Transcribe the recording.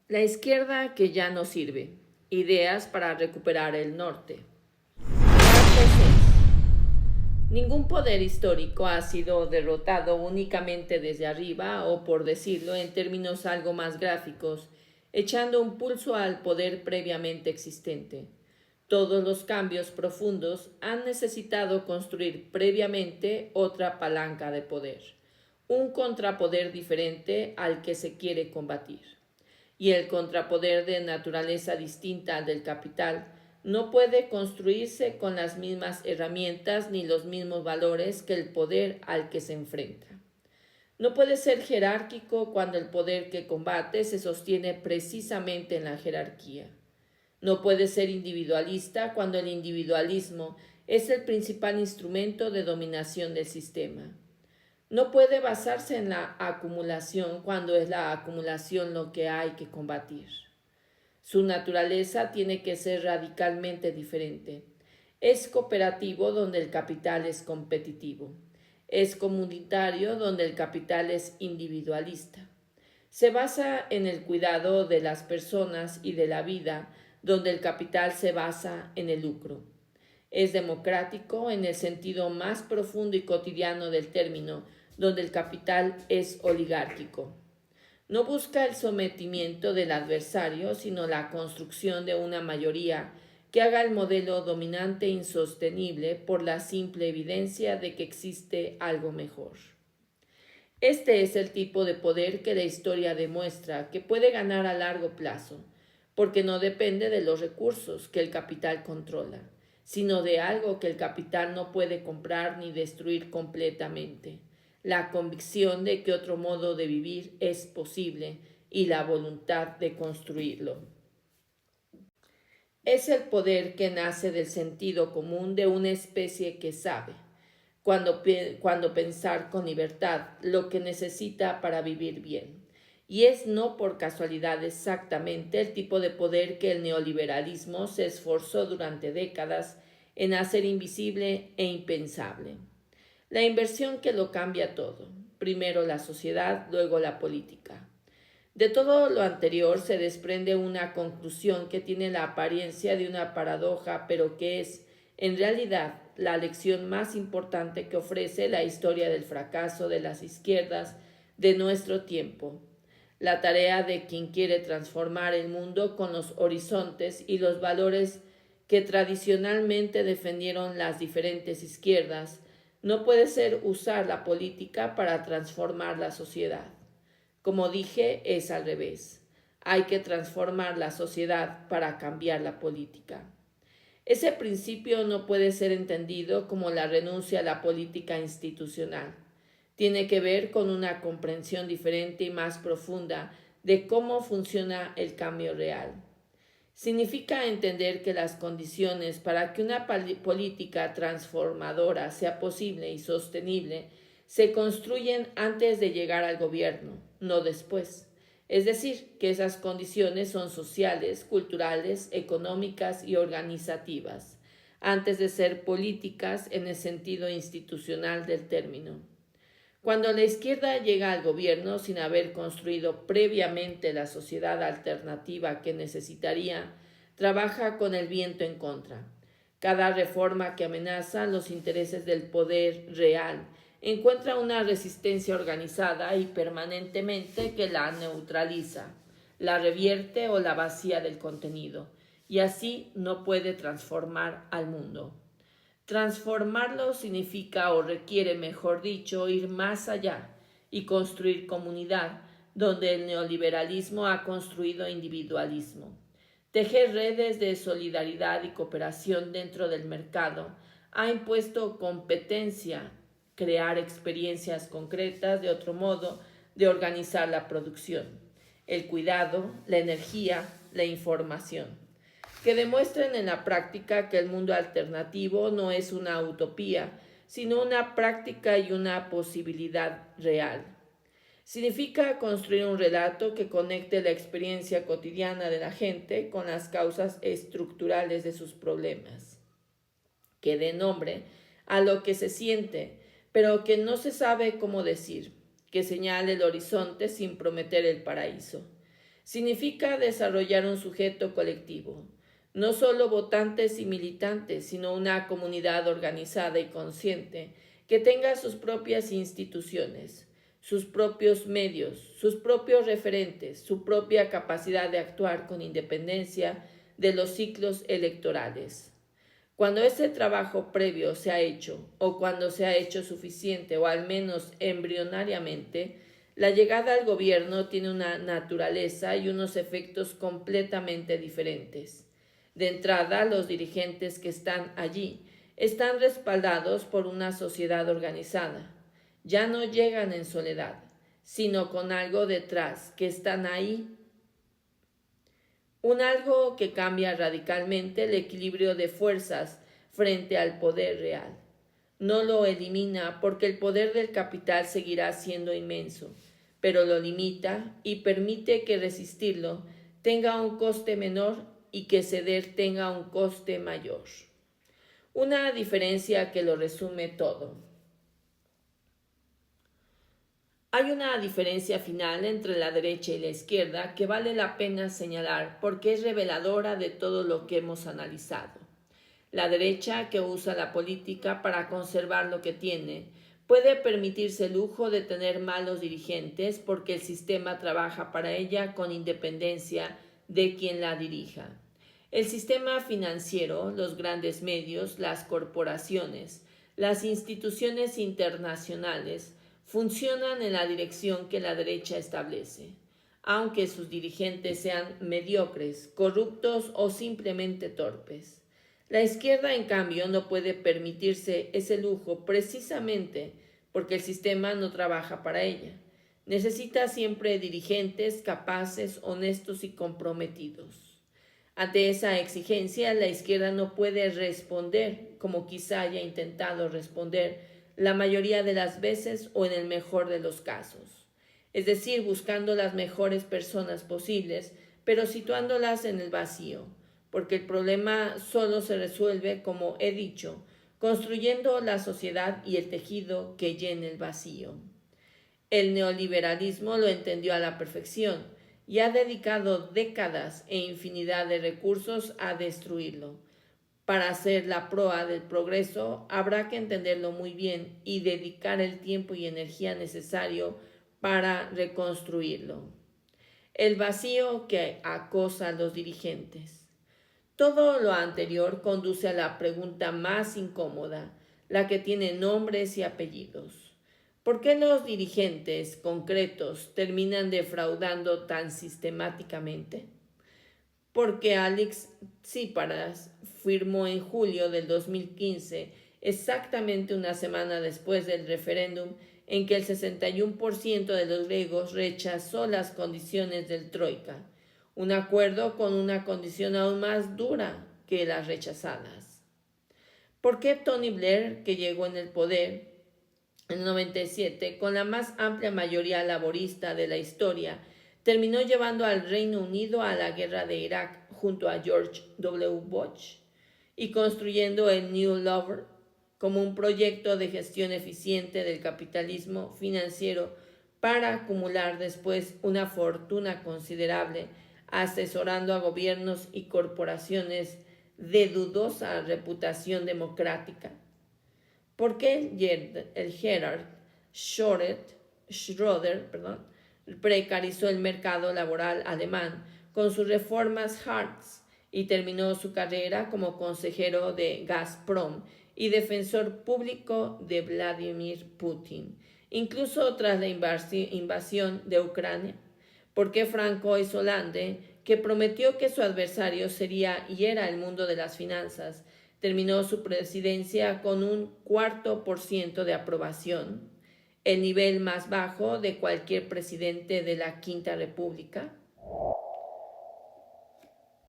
La izquierda que ya no sirve. Ideas para recuperar el norte. Parte 6. Ningún poder histórico ha sido derrotado únicamente desde arriba o, por decirlo en términos algo más gráficos, echando un pulso al poder previamente existente. Todos los cambios profundos han necesitado construir previamente otra palanca de poder, un contrapoder diferente al que se quiere combatir. Y el contrapoder de naturaleza distinta al del capital no puede construirse con las mismas herramientas ni los mismos valores que el poder al que se enfrenta. No puede ser jerárquico cuando el poder que combate se sostiene precisamente en la jerarquía. No puede ser individualista cuando el individualismo es el principal instrumento de dominación del sistema. No puede basarse en la acumulación cuando es la acumulación lo que hay que combatir. Su naturaleza tiene que ser radicalmente diferente. Es cooperativo donde el capital es competitivo. Es comunitario donde el capital es individualista. Se basa en el cuidado de las personas y de la vida donde el capital se basa en el lucro. Es democrático en el sentido más profundo y cotidiano del término, donde el capital es oligárquico. No busca el sometimiento del adversario, sino la construcción de una mayoría que haga el modelo dominante insostenible por la simple evidencia de que existe algo mejor. Este es el tipo de poder que la historia demuestra que puede ganar a largo plazo, porque no depende de los recursos que el capital controla, sino de algo que el capital no puede comprar ni destruir completamente: la convicción de que otro modo de vivir es posible y la voluntad de construirlo. Es el poder que nace del sentido común de una especie que sabe, cuando pensar con libertad lo que necesita para vivir bien. Y es no por casualidad exactamente el tipo de poder que el neoliberalismo se esforzó durante décadas en hacer invisible e impensable. La inversión que lo cambia todo, primero la sociedad, luego la política. De todo lo anterior se desprende una conclusión que tiene la apariencia de una paradoja, pero que es, en realidad, la lección más importante que ofrece la historia del fracaso de las izquierdas de nuestro tiempo. La tarea de quien quiere transformar el mundo con los horizontes y los valores que tradicionalmente defendieron las diferentes izquierdas no puede ser usar la política para transformar la sociedad. Como dije, es al revés. Hay que transformar la sociedad para cambiar la política. Ese principio no puede ser entendido como la renuncia a la política institucional. Tiene que ver con una comprensión diferente y más profunda de cómo funciona el cambio real. Significa entender que las condiciones para que una política transformadora sea posible y sostenible se construyen antes de llegar al gobierno, no después. Es decir, que esas condiciones son sociales, culturales, económicas y organizativas, antes de ser políticas en el sentido institucional del término. Cuando la izquierda llega al gobierno sin haber construido previamente la sociedad alternativa que necesitaría, trabaja con el viento en contra. Cada reforma que amenaza los intereses del poder real encuentra una resistencia organizada y permanentemente que la neutraliza, la revierte o la vacía del contenido, y así no puede transformar al mundo. Transformarlo significa, o requiere, mejor dicho, ir más allá y construir comunidad, donde el neoliberalismo ha construido individualismo. Tejer redes de solidaridad y cooperación dentro del mercado ha impuesto competencia, crear experiencias concretas de otro modo de organizar la producción, el cuidado, la energía, la información, que demuestren en la práctica que el mundo alternativo no es una utopía, sino una práctica y una posibilidad real. Significa construir un relato que conecte la experiencia cotidiana de la gente con las causas estructurales de sus problemas, que dé nombre a lo que se siente, pero que no se sabe cómo decir, que señale el horizonte sin prometer el paraíso. Significa desarrollar un sujeto colectivo, no solo votantes y militantes, sino una comunidad organizada y consciente que tenga sus propias instituciones, sus propios medios, sus propios referentes, su propia capacidad de actuar con independencia de los ciclos electorales. Cuando ese trabajo previo se ha hecho, o cuando se ha hecho suficiente, o al menos embrionariamente, la llegada al gobierno tiene una naturaleza y unos efectos completamente diferentes. De entrada, los dirigentes que están allí están respaldados por una sociedad organizada. Ya no llegan en soledad, sino con algo detrás, que están ahí. Un algo que cambia radicalmente el equilibrio de fuerzas frente al poder real. No lo elimina porque el poder del capital seguirá siendo inmenso, pero lo limita y permite que resistirlo tenga un coste menor y que ceder tenga un coste mayor. Una diferencia que lo resume todo. Hay una diferencia final entre la derecha y la izquierda que vale la pena señalar porque es reveladora de todo lo que hemos analizado. La derecha, que usa la política para conservar lo que tiene, puede permitirse el lujo de tener malos dirigentes porque el sistema trabaja para ella con independencia de quien la dirija. El sistema financiero, los grandes medios, las corporaciones, las instituciones internacionales funcionan en la dirección que la derecha establece, aunque sus dirigentes sean mediocres, corruptos o simplemente torpes. La izquierda, en cambio, no puede permitirse ese lujo precisamente porque el sistema no trabaja para ella. Necesita siempre dirigentes capaces, honestos y comprometidos. Ante esa exigencia, la izquierda no puede responder como quizá haya intentado responder la mayoría de las veces o en el mejor de los casos. Es decir, buscando las mejores personas posibles, pero situándolas en el vacío, porque el problema solo se resuelve, como he dicho, construyendo la sociedad y el tejido que llene el vacío. El neoliberalismo lo entendió a la perfección y ha dedicado décadas e infinidad de recursos a destruirlo. Para hacer la proa del progreso habrá que entenderlo muy bien y dedicar el tiempo y energía necesario para reconstruirlo. El vacío que acosa a los dirigentes. Todo lo anterior conduce a la pregunta más incómoda, la que tiene nombres y apellidos. ¿Por qué los dirigentes concretos terminan defraudando tan sistemáticamente? Porque Alex Tsipras firmó en julio del 2015, exactamente una semana después del referéndum, en que el 61% de los griegos rechazó las condiciones del Troika, un acuerdo con una condición aún más dura que las rechazadas. ¿Por qué Tony Blair, que llegó en el poder en el 97 con la más amplia mayoría laborista de la historia, terminó llevando al Reino Unido a la guerra de Irak junto a George W. Bush y construyendo el New Labour como un proyecto de gestión eficiente del capitalismo financiero para acumular después una fortuna considerable asesorando a gobiernos y corporaciones de dudosa reputación democrática? ¿Por qué el Gerhard Schröder precarizó el mercado laboral alemán con sus reformas Hartz y terminó su carrera como consejero de Gazprom y defensor público de Vladimir Putin, incluso tras la invasión de Ucrania? ¿Por qué Francois Hollande, que prometió que su adversario sería y era el mundo de las finanzas, terminó su presidencia con un 4% de aprobación, el nivel más bajo de cualquier presidente de la Quinta República?